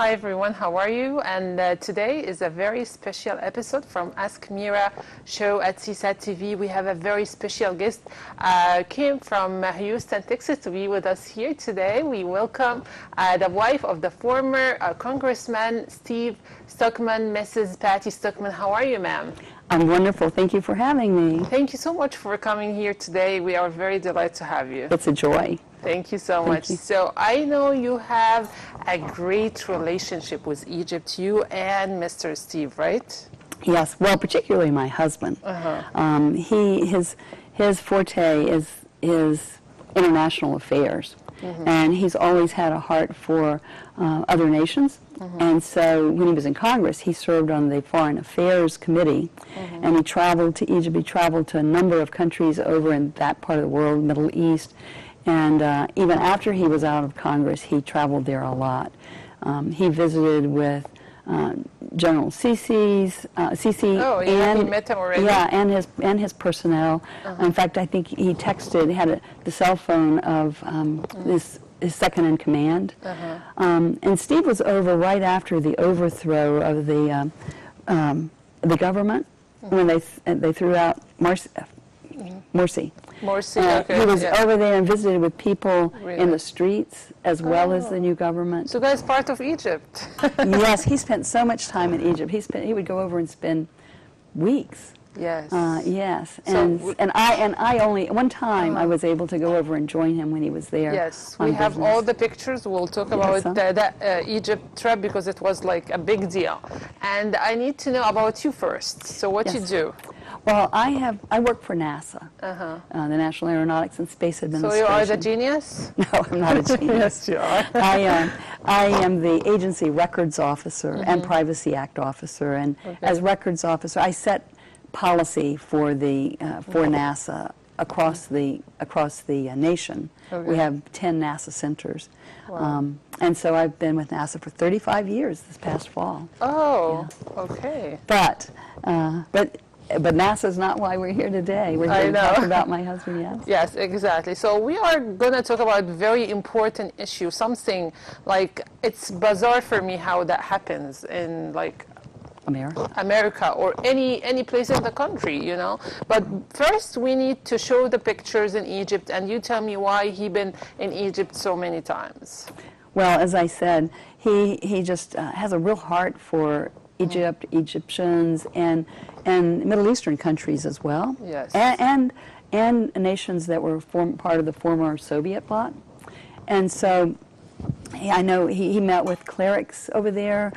Hi everyone, how are you? And today is a very special episode from Ask Mira show at CSAT TV. We have a very special guest, came from Houston, Texas to be with us here today. We welcome the wife of the former Congressman Steve Stockman, Mrs. Patti Stockman. How are you, ma'am? I'm wonderful. Thank you for having me. Thank you so much for coming here today. We are very delighted to have you. It's a joy. Thank you so much. So I know you have a great relationship with Egypt, you and Mr. Steve, right? Yes. Well, particularly my husband. His forte is international affairs, and he's always had a heart for other nations. And so when he was in Congress, he served on the Foreign Affairs Committee, and he traveled to Egypt. He traveled to a number of countries over in that part of the world, Middle East. And even after he was out of Congress, he traveled there a lot. He visited with General Sisi. Oh, yeah, he met him already. Yeah, and his personnel. In fact, I think he had the cell phone of his second in command. And Steve was over right after the overthrow of the government when they threw out Morsi. Okay. He was over there and visited with people in the streets as well as the new government. So guys, part of Egypt. Yes, he spent so much time in Egypt. He would go over and spend weeks. Yes. Yes, So and I only one time I was able to go over and join him when he was there. Yes, we have all the pictures. We'll talk about that Egypt trip because it was like a big deal. And I need to know about you first. So what you do? Well, I work for NASA, the National Aeronautics and Space Administration. So you are the genius? No, I'm not a genius. Yes, you are. I am the agency records officer and Privacy Act officer, and as records officer, I set policy for the for NASA across the nation. We have 10 NASA centers. Wow. And so I've been with NASA for 35 years this past fall. Oh, okay. But NASA's not why we're here today. We're here to talk about my husband, yes. Yes, exactly. So we are going to talk about very important issue, something like it's bizarre for me how that happens in like America or any place in the country, you know. But first we need to show the pictures in Egypt, and you tell me why he been in Egypt so many times. Well, as I said, he just has a real heart for Egypt, Egyptians, and Middle Eastern countries as well. Yes. And nations that were part of the former Soviet bloc. And so I know he met with clerics over there,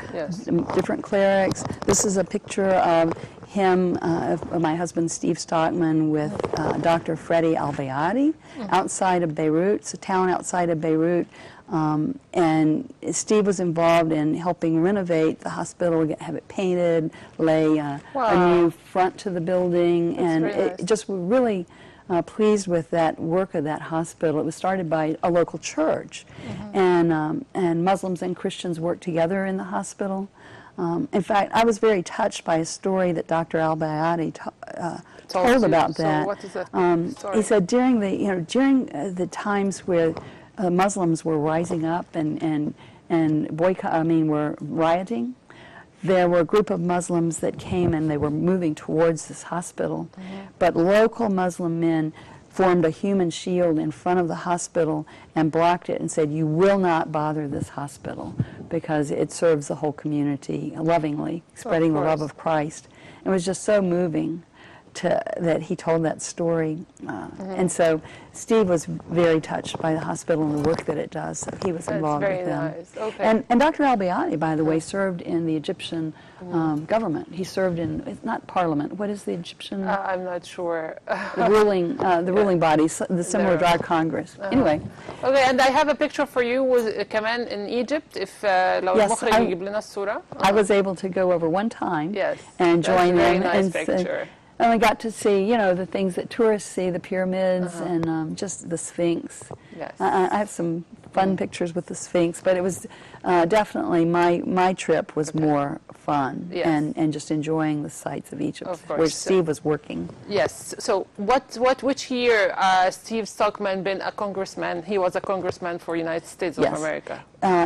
different clerics. This is a picture of him, of my husband Steve Stockman with Dr. Freddie Al-Bayadi outside of Beirut. It's a town outside of Beirut. And Steve was involved in helping renovate the hospital, have it painted, lay a new front to the building. That's just really pleased with that work of that hospital. It was started by a local church, and Muslims and Christians worked together in the hospital. In fact, I was very touched by a story that Dr. Al-Bayadi told about that. So what is that story? He said during the times where Muslims were rising up and were rioting, there were a group of Muslims that came and they were moving towards this hospital. But local Muslim men formed a human shield in front of the hospital and blocked it and said, "You will not bother this hospital because it serves the whole community lovingly, spreading the love of Christ." It was just so moving that he told that story. And so Steve was very touched by the hospital and the work that it does, so he was involved with them. Nice. Okay. And Dr. Al-Bayadi, by the way, served in the Egyptian government. He served in, it's not parliament, what is the Egyptian? I'm not sure. the ruling body, the similar to our Congress. Anyway. Okay, and I have a picture for you with كمان in Egypt. If لو المخرج يجيب لنا الصورة. I was able to go over one time and them. join them. Nice picture. And I got to see, the things that tourists see, the pyramids and just the Sphinx. Yes. I have some fun pictures with the Sphinx, but it was definitely my trip was more fun and just enjoying the sights of Egypt, where Steve was working. Yes. So which year Steve Stockman been a congressman? He was a congressman for United States of America.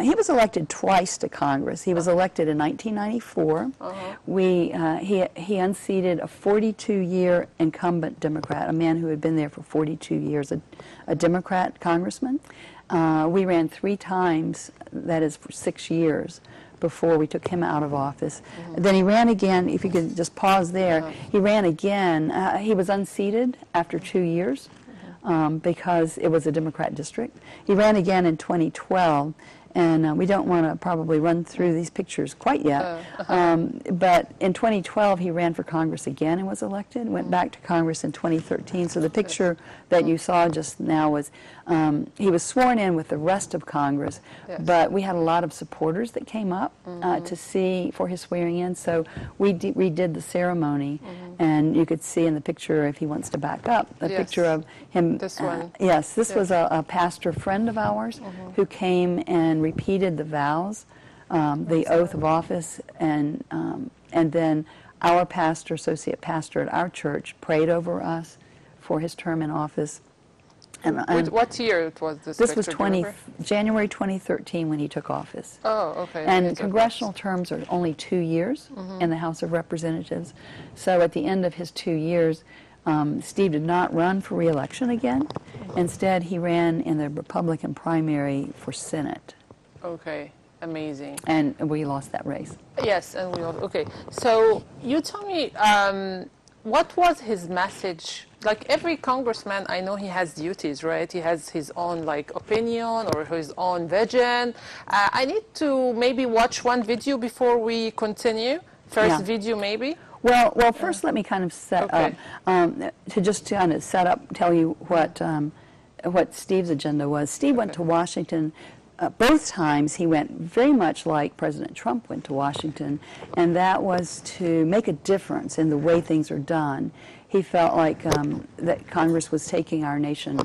He was elected twice to Congress. He was elected in 1994. He unseated a 42-year incumbent Democrat, a man who had been there for 42 years, a Democrat congressman. We ran 3 times, that is for 6 years, before we took him out of office. Then he ran again. If you could just pause there, he ran again. He was unseated after 2 years because it was a Democrat district. He ran again in 2012. And we don't want to probably run through these pictures quite yet. But in 2012, he ran for Congress again and was elected, went back to Congress in 2013. So the picture that you saw just now was, he was sworn in with the rest of Congress, but we had a lot of supporters that came up to see for his swearing in. So we redid the ceremony, and you could see in the picture, if he wants to back up, the picture of him. This one. Yes, this was a pastor friend of ours who came and repeated the vows, the oath of office, and then our pastor, associate pastor at our church, prayed over us for his term in office. And what year was this? This was January 2013 when he took office. Oh, okay. And congressional terms are only 2 years in the House of Representatives. So at the end of his 2 years, Steve did not run for re-election again. Instead, he ran in the Republican primary for Senate. Okay, amazing. And we lost that race. Yes, and we lost. Okay, so you tell me, what was his message? Like every congressman, I know he has duties, right? He has his own opinion or his own vision. I need to maybe watch one video before we continue. First video, maybe. Well, first let me kind of set up tell you what Steve's agenda was. Steve went to Washington. Both times he went very much like President Trump went to Washington, and that was to make a difference in the way things are done. He felt like that Congress was taking our nation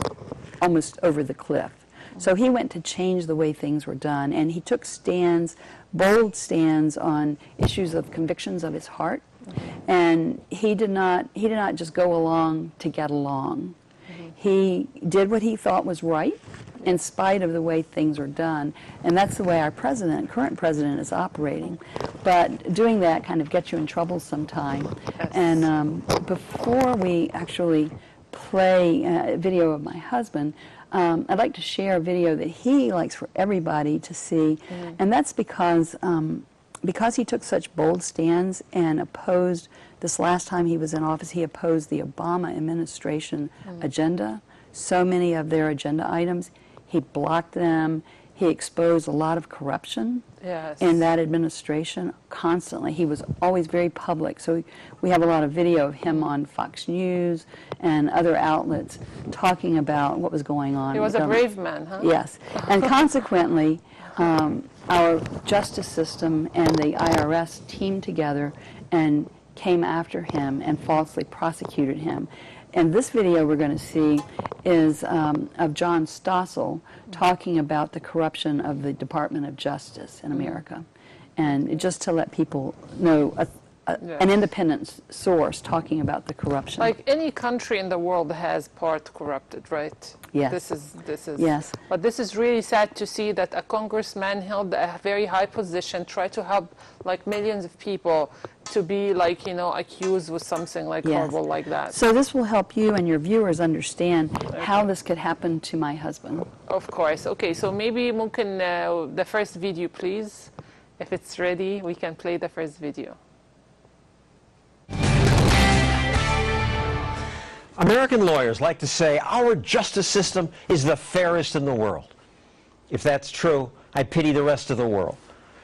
almost over the cliff. So he went to change the way things were done, and he took stands, bold stands on issues of convictions of his heart, and he did not just go along to get along. He did what he thought was right, in spite of the way things are done. And that's the way our current president is operating. But doing that kind of gets you in trouble sometime. Yes. And before we actually play a video of my husband, I'd like to share a video that he likes for everybody to see. And that's because he took such bold stands and opposed, this last time he was in office, he opposed the Obama administration agenda. So many of their agenda items, he blocked them. He exposed a lot of corruption in that administration constantly. He was always very public. So we have a lot of video of him on Fox News and other outlets talking about what was going on. He was a brave man, huh? Yes. And consequently, our justice system and the IRS teamed together and came after him and falsely prosecuted him. And this video we're going to see is of John Stossel talking about the corruption of the Department of Justice in America. And just to let people know, an independent source talking about the corruption. Like any country in the world has part corrupted, right? Yes. This is. Yes. But this is really sad to see that a congressman held a very high position, tried to help millions of people, to be accused with something horrible like that. So this will help you and your viewers understand how this could happen to my husband. Of course. Okay, so maybe ممكن the first video, please. If it's ready, we can play the first video. American lawyers like to say our justice system is the fairest in the world. If that's true, I pity the rest of the world.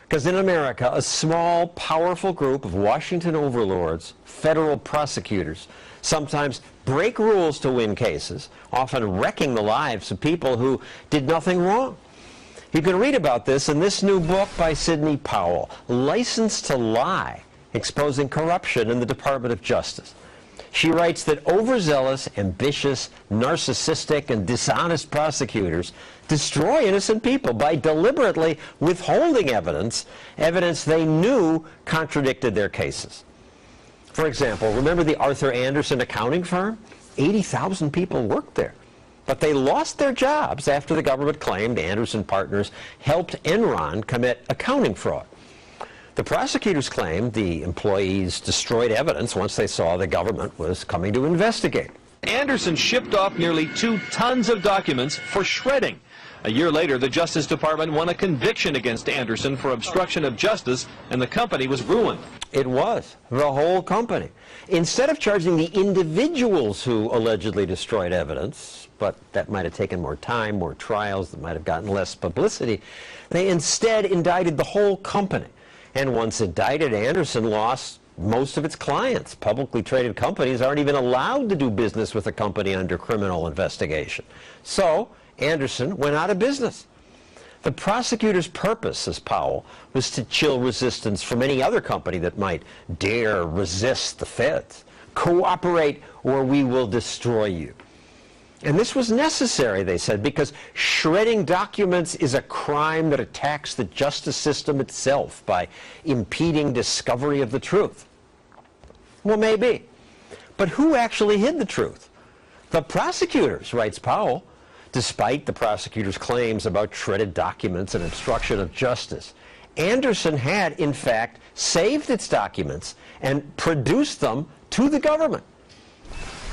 Because in America, a small, powerful group of Washington overlords, federal prosecutors, sometimes break rules to win cases, often wrecking the lives of people who did nothing wrong. You can read about this in this new book by Sidney Powell, License to Lie, Exposing Corruption in the Department of Justice. She writes that overzealous, ambitious, narcissistic, and dishonest prosecutors destroy innocent people by deliberately withholding evidence they knew contradicted their cases. For example, remember the Arthur Andersen accounting firm? 80,000 people worked there. But they lost their jobs after the government claimed Andersen partners helped Enron commit accounting fraud. The prosecutors claimed the employees destroyed evidence once they saw the government was coming to investigate. Andersen shipped off nearly 2 tons of documents for shredding. A year later, the Justice Department won a conviction against Andersen for obstruction of justice, and the company was ruined. It was, the whole company. Instead of charging the individuals who allegedly destroyed evidence, but that might have taken more time, more trials, that might have gotten less publicity, they instead indicted the whole company. And once indicted, Andersen lost most of its clients. Publicly traded companies aren't even allowed to do business with a company under criminal investigation. So Andersen went out of business. The prosecutor's purpose, says Powell, was to chill resistance from any other company that might dare resist the feds. Cooperate or we will destroy you. And this was necessary, they said, because shredding documents is a crime that attacks the justice system itself by impeding discovery of the truth. Well, maybe. But who actually hid the truth? The prosecutors, writes Powell. Despite the prosecutors' claims about shredded documents and obstruction of justice, Andersen had, in fact, saved its documents and produced them to the government.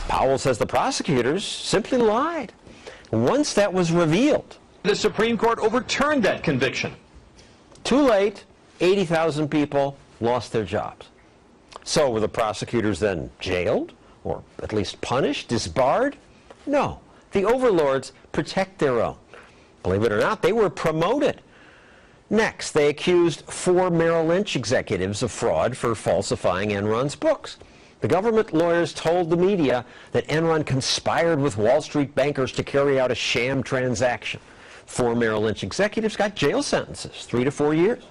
Powell says the prosecutors simply lied. Once that was revealed, the Supreme Court overturned that conviction. Too late, 80,000 people lost their jobs. So were the prosecutors then jailed, or at least punished, disbarred? No. The overlords protect their own. Believe it or not, they were promoted. Next, they accused 4 Merrill Lynch executives of fraud for falsifying Enron's books. The government lawyers told the media that Enron conspired with Wall Street bankers to carry out a sham transaction. 4 Merrill Lynch executives got jail sentences, 3 to 4 years.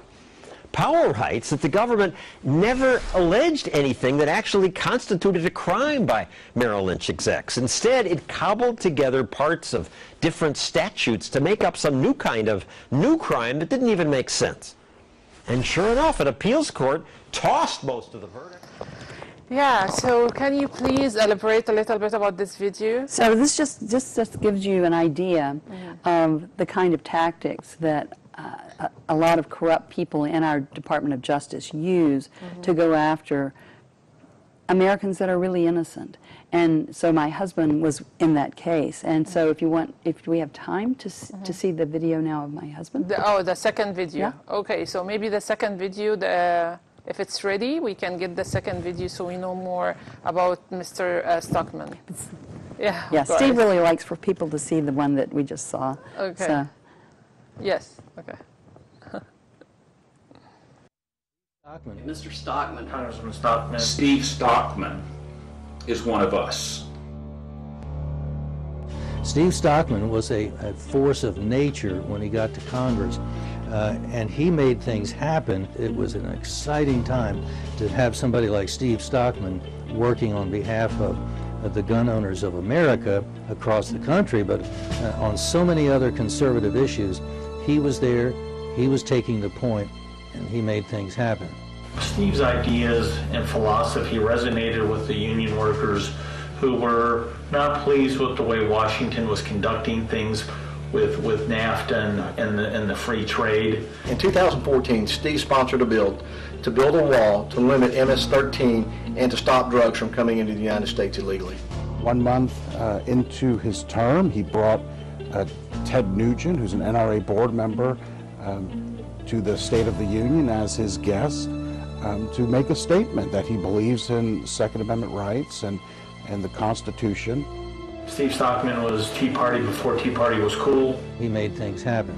Powell writes that the government never alleged anything that actually constituted a crime by Merrill Lynch execs. Instead, it cobbled together parts of different statutes to make up some new kind of new crime that didn't even make sense. And sure enough, an appeals court tossed most of the verdict. Yeah, so can you please elaborate a little bit about this video? So this just gives you an idea of the kind of tactics that a lot of corrupt people in our Department of Justice use to go after Americans that are really innocent. And so my husband was in that case. And so if we have time to see the video now of my husband. The second video. Yeah. Okay, so maybe the second video, if it's ready, we can get the second video so we know more about Mr. Stockman. Yeah, Steve really likes for people to see the one that we just saw. Okay. So. Yes, okay. Mr. Stockman. Congressman Stockman. Steve Stockman is one of us. Steve Stockman was a force of nature when he got to Congress, and he made things happen. It was an exciting time to have somebody like Steve Stockman working on behalf of the gun owners of America across the country, but on so many other conservative issues. He was there, he was taking the point, and he made things happen. Steve's ideas and philosophy resonated with the union workers who were not pleased with the way Washington was conducting things with NAFTA and the free trade. In 2014, Steve sponsored a bill to build a wall to limit MS-13 and to stop drugs from coming into the United States illegally. 1 month into his term, he brought Ted Nugent, who's an NRA board member, to the State of the Union as his guest to make a statement that he believes in Second Amendment rights and the Constitution. Steve Stockman was Tea Party before Tea Party was cool. He made things happen.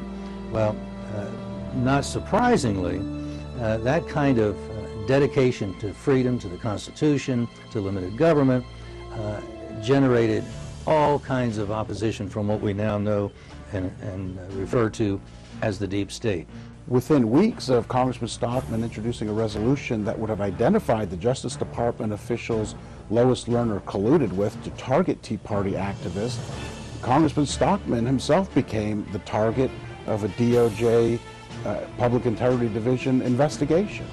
Well, not surprisingly, that kind of dedication to freedom, to the Constitution, to limited government, generated all kinds of opposition from what we now know and refer to as the deep state. Within weeks of Congressman Stockman introducing a resolution that would have identified the Justice Department officials Lois Lerner colluded with to target Tea Party activists, Congressman Stockman himself became the target of a DOJ Public Integrity Division investigation.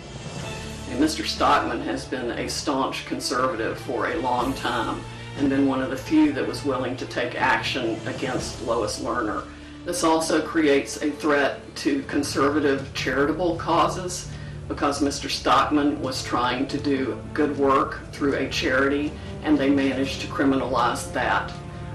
And Mr. Stockman has been a staunch conservative for a long time and been one of the few that was willing to take action against Lois Lerner. This also creates a threat to conservative charitable causes because Mr. Stockman was trying to do good work through a charity and they managed to criminalize that.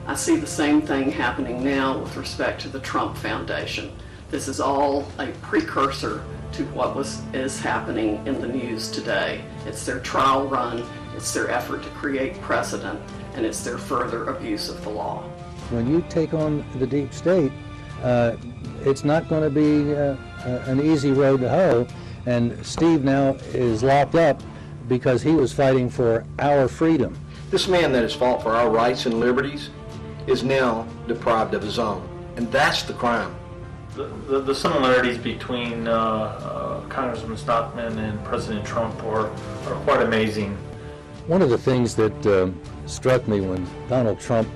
I see the same thing happening now with respect to the Trump Foundation. This is all a precursor to what is happening in the news today. It's their trial run, it's their effort to create precedent, and it's their further abuse of the law. When you take on the deep state, it's not going to be an easy road to hoe, and Steve now is locked up because he was fighting for our freedom. This man that has fought for our rights and liberties is now deprived of his own, and that's the crime. The similarities between Congressman Stockman and President Trump are quite amazing. One of the things that struck me when Donald Trump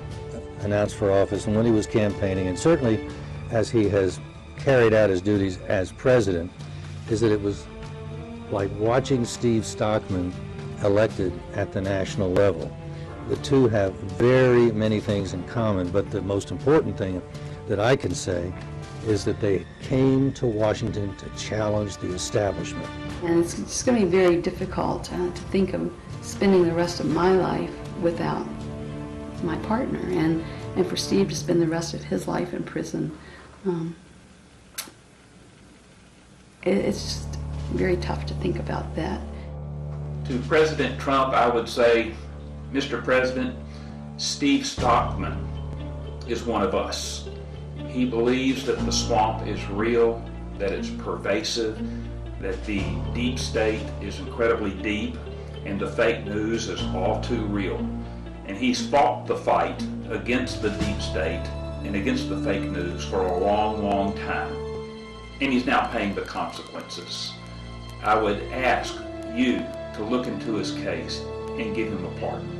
announced for office and when he was campaigning, and certainly as he has carried out his duties as president, is that it was like watching Steve Stockman elected at the national level. The two have very many things in common, but the most important thing that I can say is that they came to Washington to challenge the establishment. And it's just going to be very difficult to think of spending the rest of my life without my partner, and for Steve to spend the rest of his life in prison. It's just very tough to think about that. To President Trump, I would say, Mr. President, Steve Stockman is one of us. He believes that the swamp is real, that it's pervasive, that the deep state is incredibly deep, and the fake news is all too real. And he's fought the fight against the deep state and against the fake news for a long, long time. And he's now paying the consequences. I would ask you to look into his case and give him a pardon.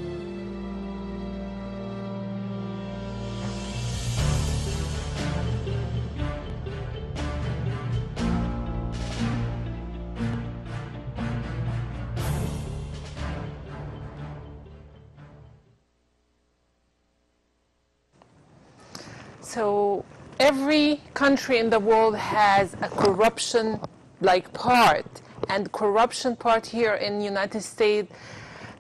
So every country in the world has a corruption part, and corruption part here in the United States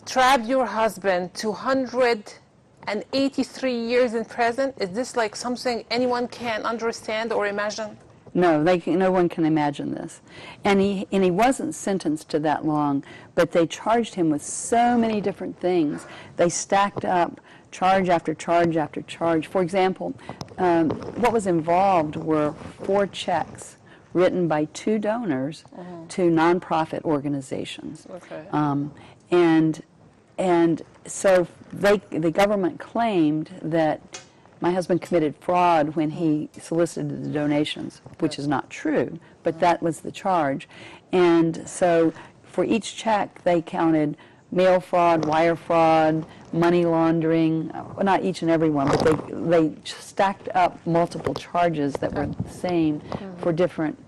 trapped your husband 283 years in prison. Is this like something anyone can understand or imagine? No, no one can imagine this. And he wasn't sentenced to that long, but they charged him with so many different things. They stacked up charge after charge after charge. For example, what was involved were 4 checks written by 2 donors to nonprofit organizations. Okay. And so the government claimed that my husband committed fraud when he solicited the donations, which is not true, but that was the charge. And so for each check, they counted mail fraud, wire fraud, money laundering, well, not each and every one, but they stacked up multiple charges that were the same for different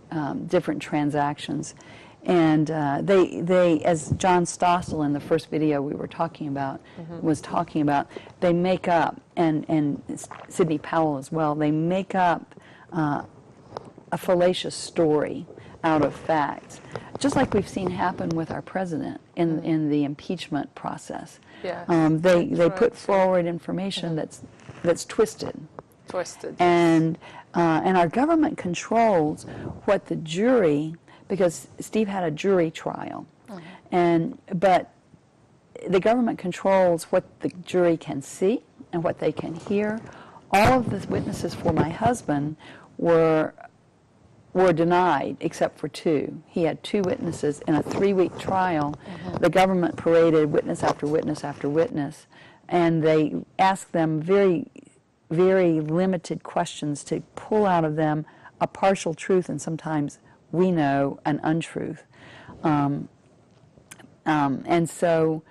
transactions. And they, as John Stossel in the first video we were talking about, was talking about, they make up, and Sidney Powell as well, they make up a fallacious story out of facts, just like we've seen happen with our president in the impeachment process. Yes. They put forward information that's twisted. And our government controls what the jury, because Steve had a jury trial, but the government controls what the jury can see and what they can hear. All of the witnesses for my husband were denied except for 2. He had 2 witnesses in a 3-week trial. The government paraded witness after witness after witness, and they asked them very, very limited questions to pull out of them a partial truth and sometimes, we know, an untruth. And so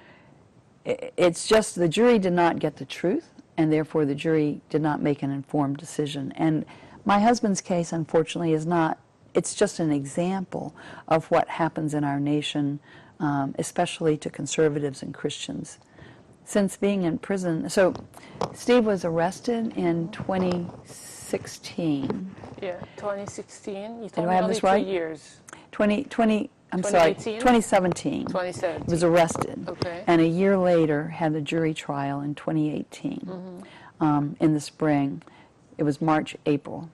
it's just the jury did not get the truth, and therefore the jury did not make an informed decision. And my husband's case, unfortunately, is not, it's just an example of what happens in our nation, especially to conservatives and Christians. Since being in prison, so Steve was arrested in 2016. Yeah, 2016. You Do told I me have only this right? 2 years. 2017. 2017. He was arrested. Okay. And a year later had the jury trial in 2018, in the spring. It was March, April.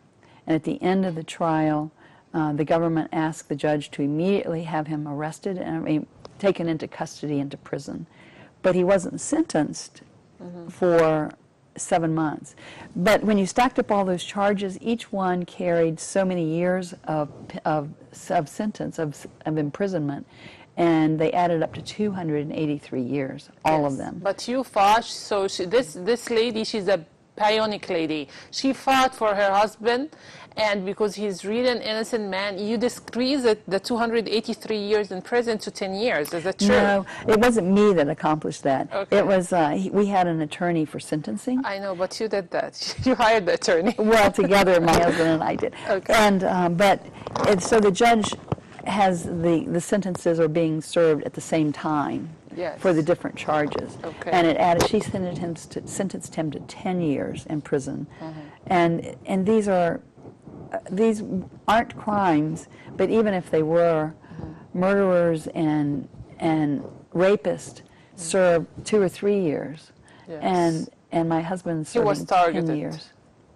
And at the end of the trial, the government asked the judge to immediately have him arrested and taken into custody, into prison. But he wasn't sentenced for 7 months. But when you stacked up all those charges, each one carried so many years of sentence, of imprisonment, and they added up to 283 years, all of them. But you fought, so this lady, she's a bionic lady. She fought for her husband, and because he's really an innocent man, you decrease the 283 years in prison to 10 years. Is that true? No, it wasn't me that accomplished that. Okay. It was, we had an attorney for sentencing. I know, but you did that. You hired the attorney. Well, together, my husband and I did. Okay. And, so the judge has the sentences are being served at the same time. Yes. For the different charges. Okay. And it added, she sentenced him to 10 years in prison. And these aren't crimes, but even if they were, murderers and rapists serve 2 or 3 years. Yes. And my husband He was served targeted. 10 years.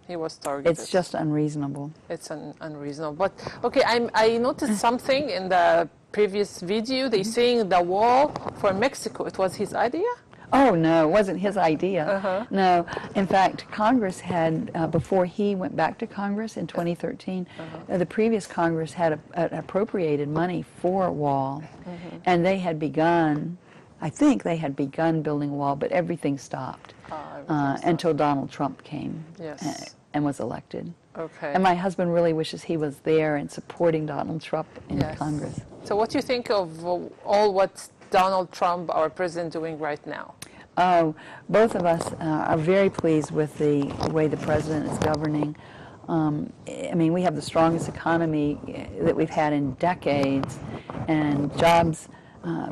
He was targeted. It's just unreasonable. It's unreasonable. But, okay, I noticed something in the previous video. They're saying the wall for Mexico, it was his idea? Oh, no, it wasn't his idea. No. In fact, Congress had, before he went back to Congress in 2013, the previous Congress had appropriated money for a wall, and they had begun, I think they had begun building a wall, but everything stopped until Donald Trump came and was elected. Okay. And my husband really wishes he was there and supporting Donald Trump in Congress. So what do you think of all what Donald Trump, our president, doing right now? Oh, both of us are very pleased with the way the president is governing. I mean, we have the strongest economy that we've had in decades, and jobs,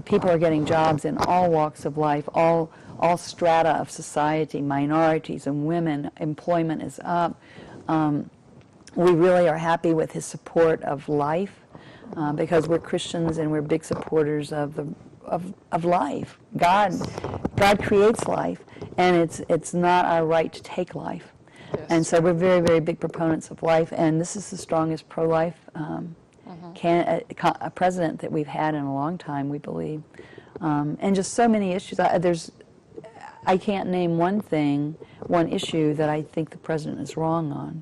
people are getting jobs in all walks of life, all strata of society, minorities and women. Employment is up. We really are happy with his support of life because we're Christians and we're big supporters of life. God creates life, and it's not our right to take life. And so we're very, very big proponents of life, and this is the strongest pro-life president that we've had in a long time, we believe. And just so many issues. I can't name one issue that I think the president is wrong on.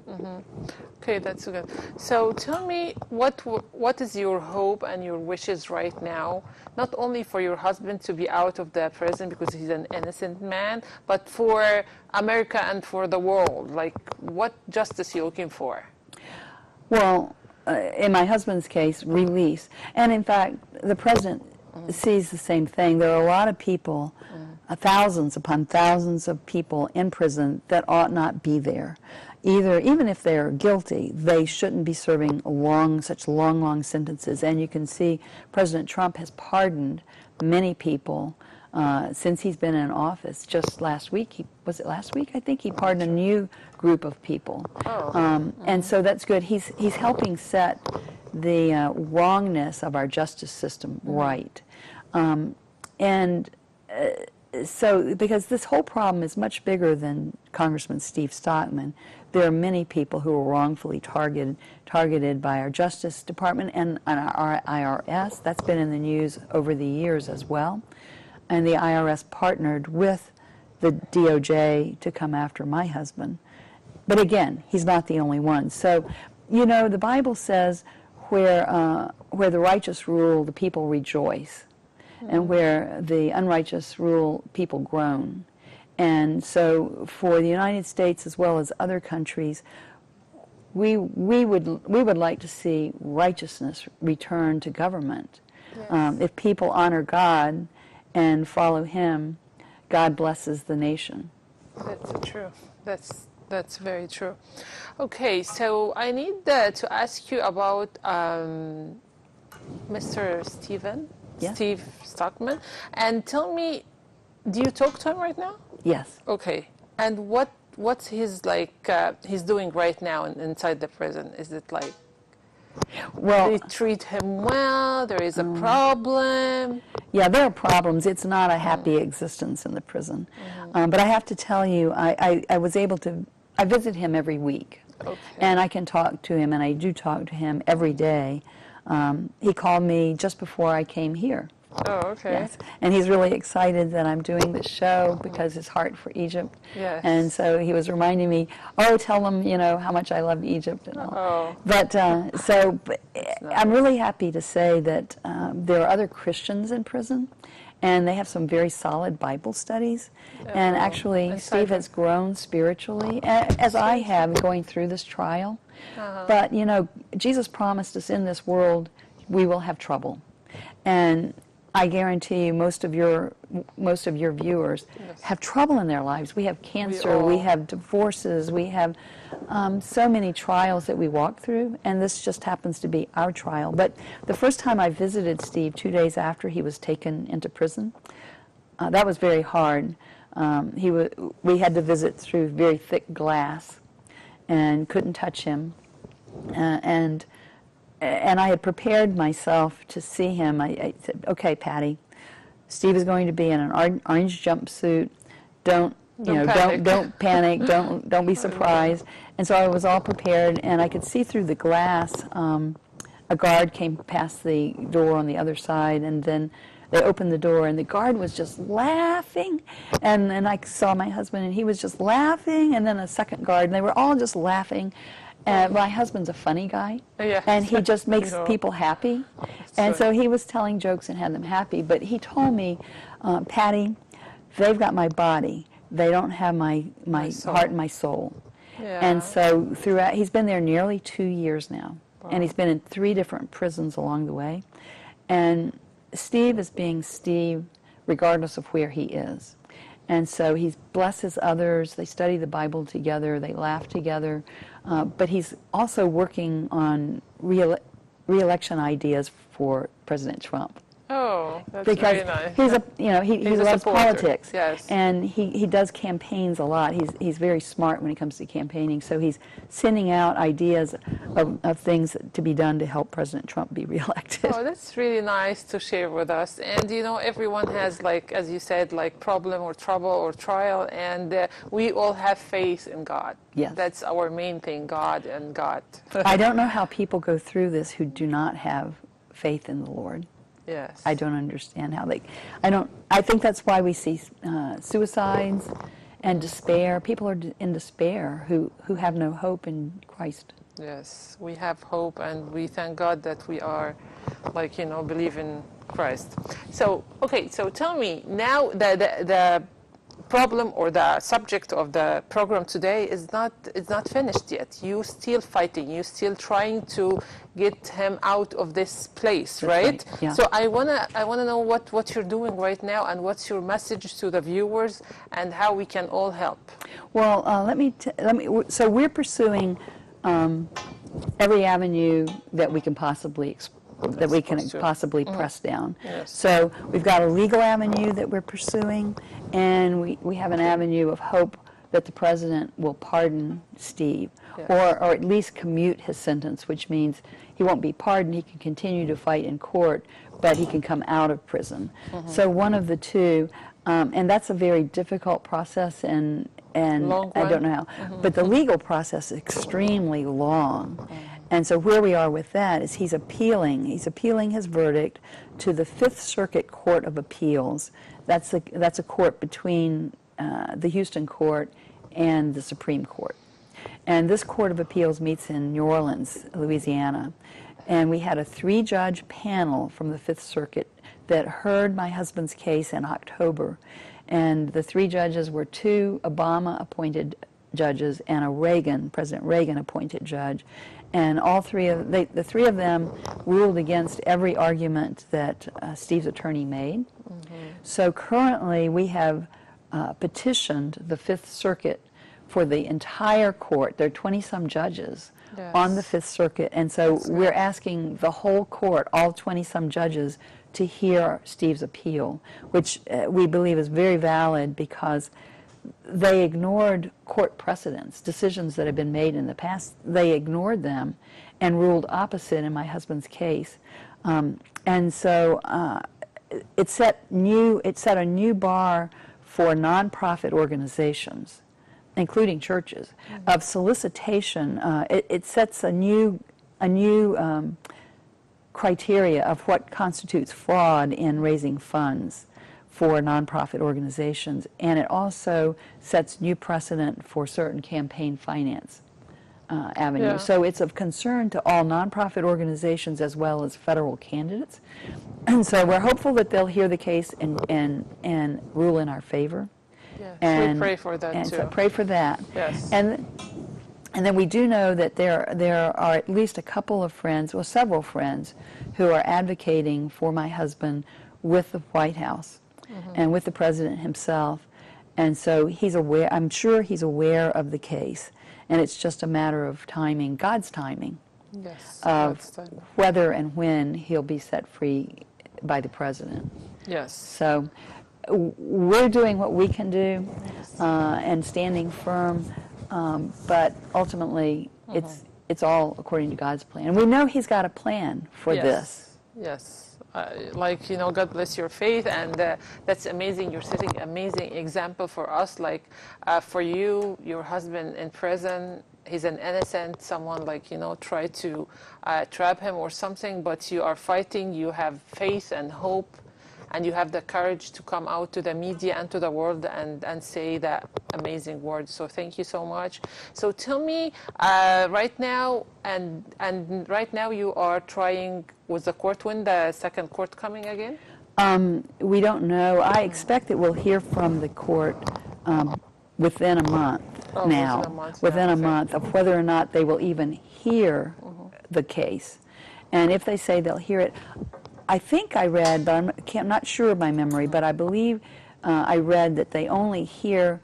Okay, that's good. So tell me, what is your hope and your wishes right now, not only for your husband to be out of the prison because he's an innocent man, but for America and for the world? Like, what justice are you looking for? Well, in my husband's case, release. And in fact, the president sees the same thing. There are a lot of people, thousands upon thousands of people in prison that ought not be there. Even if they're guilty, they shouldn't be serving such long sentences. And you can see President Trump has pardoned many people since he's been in office. Just last week, was it last week? I think he pardoned a new group of people. And so that's good. He's helping set the wrongness of our justice system right. So, because this whole problem is much bigger than Congressman Steve Stockman, there are many people who are wrongfully targeted by our Justice Department and our IRS. That's been in the news over the years as well. And the IRS partnered with the DOJ to come after my husband. But again, he's not the only one. So, you know, the Bible says where the righteous rule, the people rejoice. And where the unrighteous rule, people groan. And so for the United States as well as other countries, we would like to see righteousness return to government. If people honor God and follow Him, God blesses the nation. That's true. That's very true. Okay, so I need to ask you about Mr. Steve Stockman, and tell me, do you talk to him right now? Yes. Okay, and what's his he's doing right now inside the prison? Is it like, well, they treat him well? There is a problem? Yeah, there are problems. It's not a happy existence in the prison. But I have to tell you, I was able to, I visit him every week. Okay. And I can talk to him, and I do talk to him every day. He called me just before I came here. Oh, okay. Yes. And he's really excited that I'm doing this show because his heart for Egypt. Yes. And so he was reminding me, oh, tell them, you know, how much I love Egypt and all. Oh. But I'm really happy to say that there are other Christians in prison, and they have some very solid Bible studies. And actually, Steve has grown spiritually, as I have, going through this trial. But, you know, Jesus promised us in this world we will have trouble. And I guarantee you most of your viewers have trouble in their lives. We have cancer, we have divorces, we have so many trials that we walk through, and this just happens to be our trial. But the first time I visited Steve, 2 days after he was taken into prison, that was very hard. We had to visit through very thick glass and couldn't touch him. And I had prepared myself to see him. I said, okay, Patti, Steve is going to be in an orange jumpsuit. Don't panic. Don't be surprised. And so I was all prepared, and I could see through the glass. A guard came past the door on the other side, and then they opened the door, and the guard was just laughing. And then I saw my husband, and he was just laughing, and then a second guard, and they were all just laughing. My husband's a funny guy, and he just makes people happy. And so he was telling jokes and had them happy. But he told me, Patti, they've got my body. They don't have my heart and my soul. Yeah. And so throughout, he's been there nearly 2 years now. Wow. And he's been in 3 different prisons along the way. And Steve is being Steve regardless of where he is. And so he blesses others. They study the Bible together. They laugh together. But he's also working on re-election ideas for President Trump. Oh, that's because very nice. He loves politics, yes. And he does campaigns a lot. He's very smart when it comes to campaigning. So he's sending out ideas of things to be done to help President Trump be reelected. Oh, that's really nice to share with us. And you know, everyone has, like as you said, like problem or trouble or trial, and we all have faith in God. Yes, that's our main thing, God and God. I don't know how people go through this who do not have faith in the Lord. Yes. I don't understand how I think that's why we see suicides and despair. People are in despair who have no hope in Christ. Yes, we have hope, and we thank God that we are, believe in Christ. So, okay, so tell me, now the problem or the subject of the program today is not finished yet. You still fighting. You still trying to get him out of this place, right? Yeah. So I wanna know what you're doing right now, and what's your message to the viewers, and how we can all help. Well, so we're pursuing every avenue that we can possibly press down. Yes. So we've got a legal avenue that we're pursuing, and we have an avenue of hope that the president will pardon Steve, yes, or at least commute his sentence, which means he won't be pardoned. He can continue to fight in court, but he can come out of prison. Mm-hmm. So one of the two, and that's a very difficult process, and I don't know how, mm-hmm, but the legal process is extremely long. Mm-hmm. And so where we are with that is he's appealing his verdict to the Fifth Circuit Court of Appeals. That's a court between the Houston court and the Supreme Court. And this Court of Appeals meets in New Orleans, Louisiana. And we had a 3-judge panel from the Fifth Circuit that heard my husband's case in October. And the 3 judges were 2 Obama-appointed judges and a President Reagan-appointed judge. And all the three of them ruled against every argument that Steve's attorney made. Mm-hmm. So currently we have petitioned the Fifth Circuit for the entire court. There are 20-some judges on the Fifth Circuit, and so we're asking the whole court, all 20-some judges, to hear Steve's appeal, which we believe is very valid because they ignored court precedents, decisions that have been made in the past. They ignored them and ruled opposite in my husband's case. And so it set a new bar for nonprofit organizations, including churches, of solicitation. It sets a new criteria of what constitutes fraud in raising funds for nonprofit organizations, and it also sets new precedent for certain campaign finance avenues. Yeah. So it's of concern to all nonprofit organizations as well as federal candidates. And so we're hopeful that they'll hear the case and rule in our favor. Yes, and we pray for that and too. So pray for that. Yes. And then we do know that there are at least a couple of friends, well, several friends, who are advocating for my husband with the White House and with the president himself. And so he's aware, I'm sure he's aware of the case. And it's just a matter of timing, God's timing, of whether and when he'll be set free by the president. Yes. So we're doing what we can do and standing firm, but ultimately it's all according to God's plan. And we know he's got a plan for this. Yes. Like, you know, God bless your faith, and that's amazing. You're setting an amazing example for us. Like, for you, your husband in prison, he's an innocent, someone like, you know, try to trap him or something, but you are fighting, you have faith and hope, and you have the courage to come out to the media and to the world and say that amazing word. So thank you so much. So tell me, right now, and right now you are trying, was the court when the second court coming again? We don't know. I expect that we'll hear from the court within a month within a month of whether or not they will even hear the case. And if they say they'll hear it, I think I read, but I'm not sure of my memory, but I believe I read that they only hear,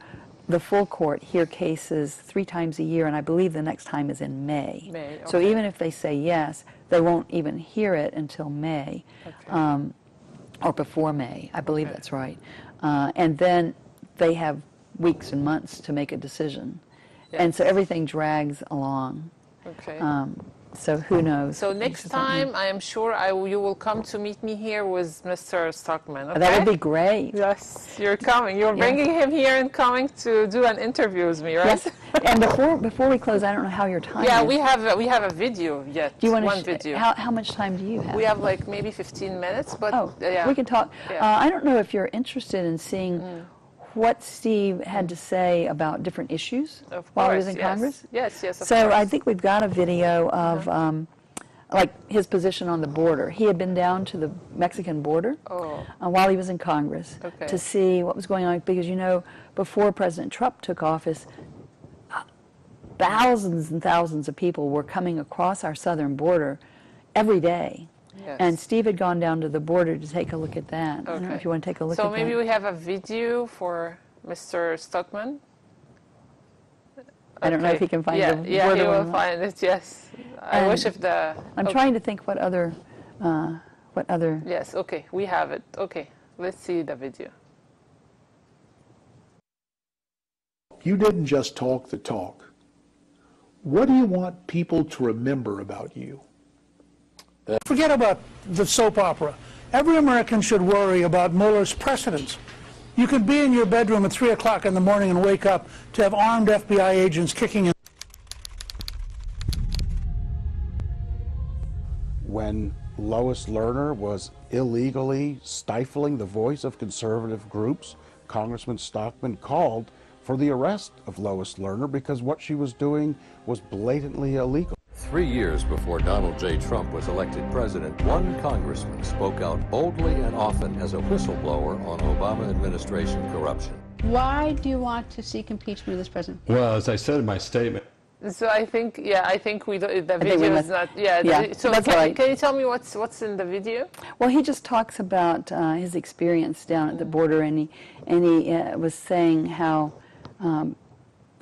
the full court hear cases 3 times a year, and I believe the next time is in May. Okay. So even if they say yes, they won't even hear it until May, or before May. I believe that's right. And then they have weeks and months to make a decision. Yes. And so everything drags along. Okay. So who knows? So next time, I am sure you will come to meet me here with Mr. Stockman. Okay? That would be great. Yes, you're coming. You're bringing him here and coming to do an interview with me, right? Yes. And before we close, I don't know how your time is. We have a video yet. Do you want one video? How much time do you have? We have like maybe 15 minutes, but we can talk. I don't know if you're interested in seeing what Steve had to say about different issues while he was in Congress. Yes, of so course. I think we've got a video of like his position on the border. He had been down to the Mexican border while he was in Congress to see what was going on, because you know, before President Trump took office, thousands and thousands of people were coming across our southern border every day. Yes. And Steve had gone down to the border to take a look at that. I don't know if you want to take a look at that. So maybe we have a video for Mr. Stockman. I don't know if he can find the border. Yeah, he will find it, yes. I wish if the... I'm trying to think what other... Yes, okay, we have it. Okay, let's see the video. You didn't just talk the talk. What do you want people to remember about you? Forget about the soap opera. Every American should worry about Mueller's precedents. You could be in your bedroom at 3 o'clock in the morning and wake up to have armed FBI agents kicking in. When Lois Lerner was illegally stifling the voice of conservative groups, Congressman Stockman called for the arrest of Lois Lerner because what she was doing was blatantly illegal. 3 years before Donald J. Trump was elected president, one congressman spoke out boldly and often as a whistleblower on Obama administration corruption. Why do you want to seek impeachment of this president? Well, as I said in my statement, So I think, we do, the video is not, so that's right. Can you tell me what's in the video? Well, he just talks about his experience down at the border, and he was saying how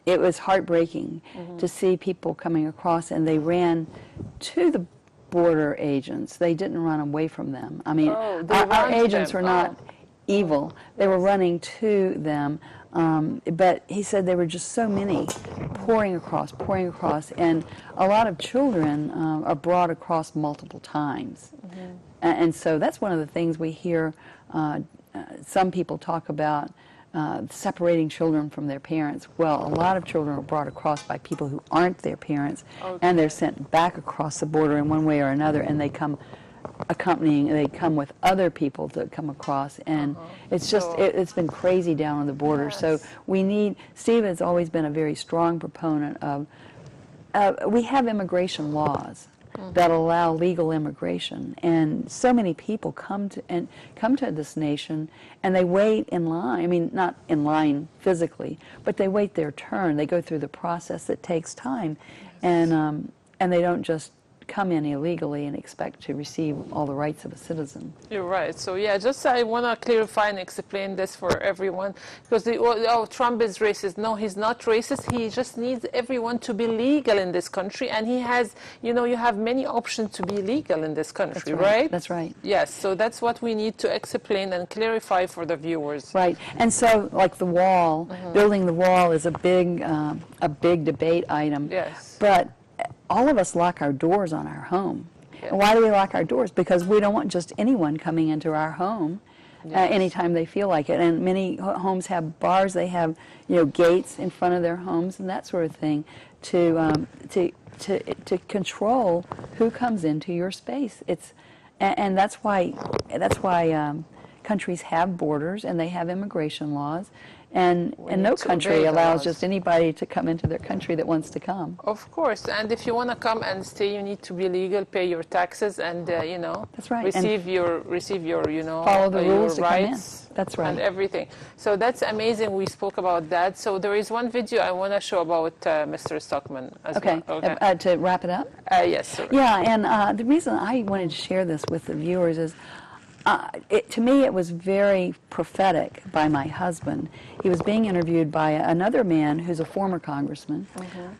it was heartbreaking to see people coming across, and they ran to the border agents. They didn't run away from them. I mean, our agents were not evil. They were running to them. But he said there were just so many pouring across, and a lot of children are brought across multiple times. And so that's one of the things we hear some people talk about, separating children from their parents. Well, a lot of children are brought across by people who aren't their parents, and they're sent back across the border in one way or another, and they come with other people to come across, and it's just, it's been crazy down on the border. So Steve has always been a very strong proponent of, we have immigration laws that allow legal immigration, and so many people come to this nation, and they wait in line. I mean, not in line physically, but they wait their turn. They go through the process that takes time, and they don't just come in illegally and expect to receive all the rights of a citizen. You're right. So just I want to clarify and explain this for everyone, because Trump is racist. No, he's not racist. He just needs everyone to be legal in this country, and he has, you have many options to be legal in this country, right? That's right. Yes. So that's what we need to explain and clarify for the viewers. Right. And so, like the wall, building the wall is a big debate item. Yes. But all of us lock our doors on our home. And why do we lock our doors? Because we don't want just anyone coming into our home anytime they feel like it. And many homes have bars. They have, gates in front of their homes and that sort of thing to control who comes into your space. And that's why countries have borders and they have immigration laws. And no country allows just anybody to come into their country that wants to come. Of course, and if you want to come and stay, you need to be legal, pay your taxes, and that's right. receive your follow the rules to rights. Come in. That's right. And everything. So that's amazing. We spoke about that. So there is one video I want to show about Mr. Stockman as well. Okay. To wrap it up. Yes. Sorry. Yeah, and the reason I wanted to share this with the viewers is, to me, it was very prophetic by my husband. He was being interviewed by another man who's a former congressman.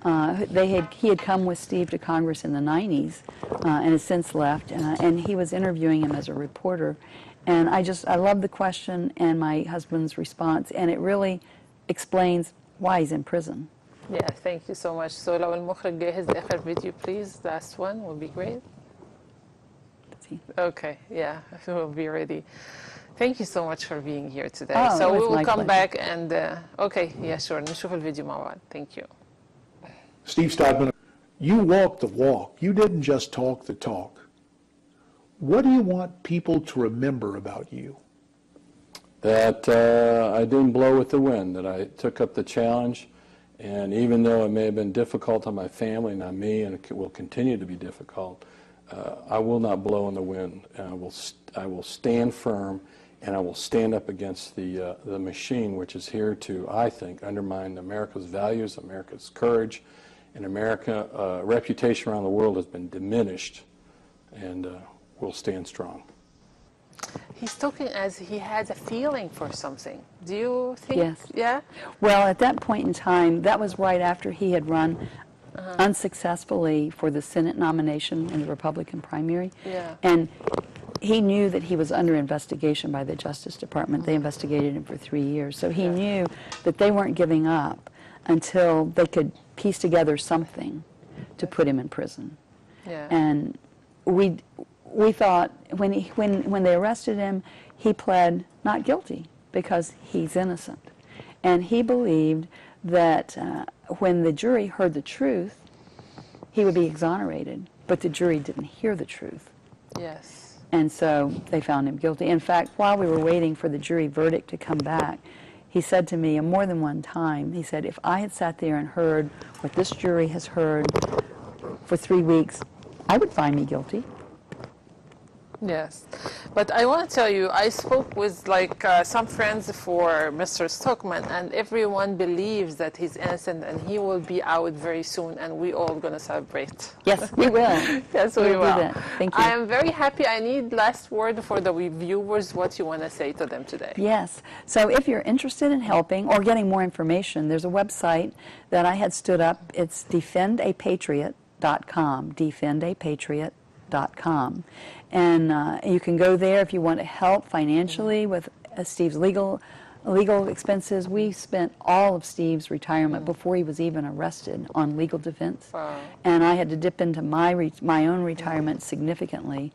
He had come with Steve to Congress in the 90s and has since left, and he was interviewing him as a reporter. And I love the question and my husband's response, and it really explains why he's in prison. Yeah, thank you so much. So لو المخرج جاهز آخر فيديو, please, last one will be great. Okay, we'll be ready. Thank you so much for being here today. So we will come back and, sure, نشوف الفيديو مع بعض. Thank you. Steve Stockman, you walk the walk. You didn't just talk the talk. What do you want people to remember about you? That I didn't blow with the wind, that I took up the challenge, and even though it may have been difficult on my family and on me, and it will continue to be difficult, I will not blow in the wind. I will stand firm, and I will stand up against the machine, which is here to, I think, undermine America's values, America's courage, and America's reputation around the world has been diminished, and we'll stand strong. He's talking as he has a feeling for something. Do you think? Yes. Yeah? Well, at that point in time, that was right after he had run unsuccessfully for the Senate nomination in the Republican primary. Yeah. And he knew that he was under investigation by the Justice Department. They investigated him for 3 years. So he knew that they weren't giving up until they could piece together something to put him in prison. Yeah. And we thought when they arrested him, he pled not guilty because he's innocent. And he believed that when the jury heard the truth, he would be exonerated, but the jury didn't hear the truth. Yes. And so they found him guilty. In fact, while we were waiting for the jury verdict to come back, he said to me more than one time, he said, if I had sat there and heard what this jury has heard for 3 weeks, I would find me guilty. Yes. But I want to tell you, I spoke with like some friends for Mr. Stockman, and everyone believes that he's innocent and he will be out very soon, and we all going to celebrate. Yes, we will. Yes, we will. Do that. Thank you. I am very happy. I need last word for the viewers, what you want to say to them today. Yes. So if you're interested in helping or getting more information, there's a website that I had stood up. It's defendapatriot.com, defendapatriot.com. And you can go there if you want to help financially with Steve's legal expenses. We spent all of Steve's retirement before he was even arrested on legal defense. Wow. And I had to dip into my own retirement significantly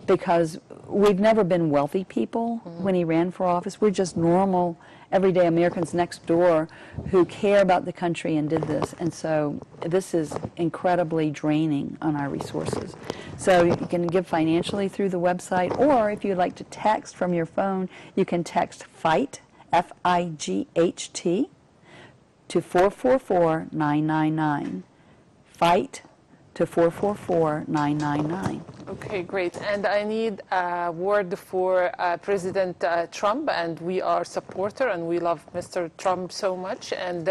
because we've never been wealthy people when he ran for office. We're just normal, everyday Americans next door who care about the country and did this. And so this is incredibly draining on our resources. So you can give financially through the website, or if you'd like to text from your phone, you can text FIGHT, F-I-G-H-T, to 444-999. FIGHT to 444-999. Okay, great. And I need a word for President Trump, and we are supporter, and we love Mr. Trump so much, and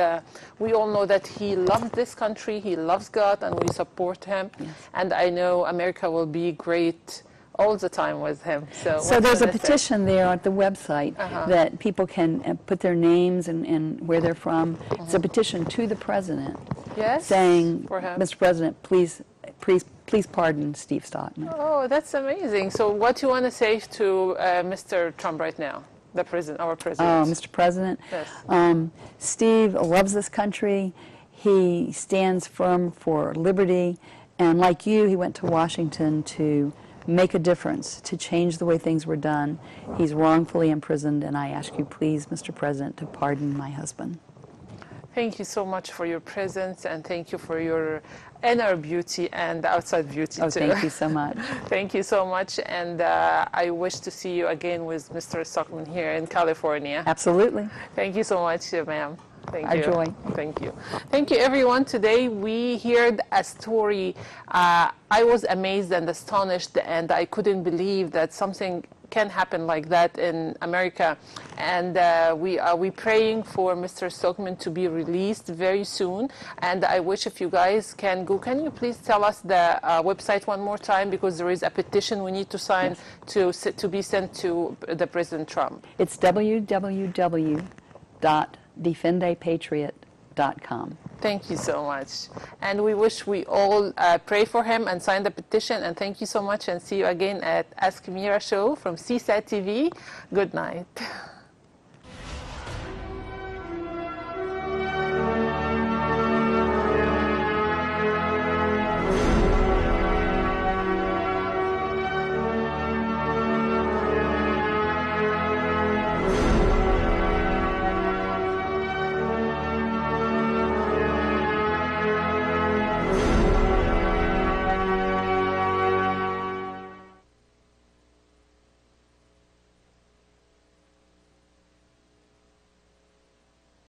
we all know that he loves this country, he loves God, and we support him. Yes. And I know America will be great all the time with him. So there's a petition there at the website that people can put their names and where they're from. It's a petition to the president, saying, Mr. President, please pardon Steve Stockman. Oh, that's amazing. So what do you want to say to Mr. Trump right now, the president, our president? Oh, Mr. President, yes. Steve loves this country. He stands firm for liberty, and like you, he went to Washington to make a difference, to change the way things were done. He's wrongfully imprisoned, and I ask you, please, Mr. President, to pardon my husband. Thank you so much for your presence, and thank you for your inner beauty and outside beauty too. Thank you so much. Thank you so much, and I wish to see you again with Mr. Stockman here in California. Absolutely. Thank you so much, ma'am. Thank you. Joy. Thank you. Thank you, everyone. Today we heard a story. I was amazed and astonished, and I couldn't believe that something can happen like that in America. And we praying for Mr. Stockman to be released very soon. And I wish if you guys can go, can you please tell us the website one more time, because there is a petition we need to sign to be sent to the President Trump. It's www.defendapatriot.com. Thank you so much. And we wish we all pray for him and sign the petition. And thank you so much, and see you again at Ask Mira show from CSAT TV. Good night.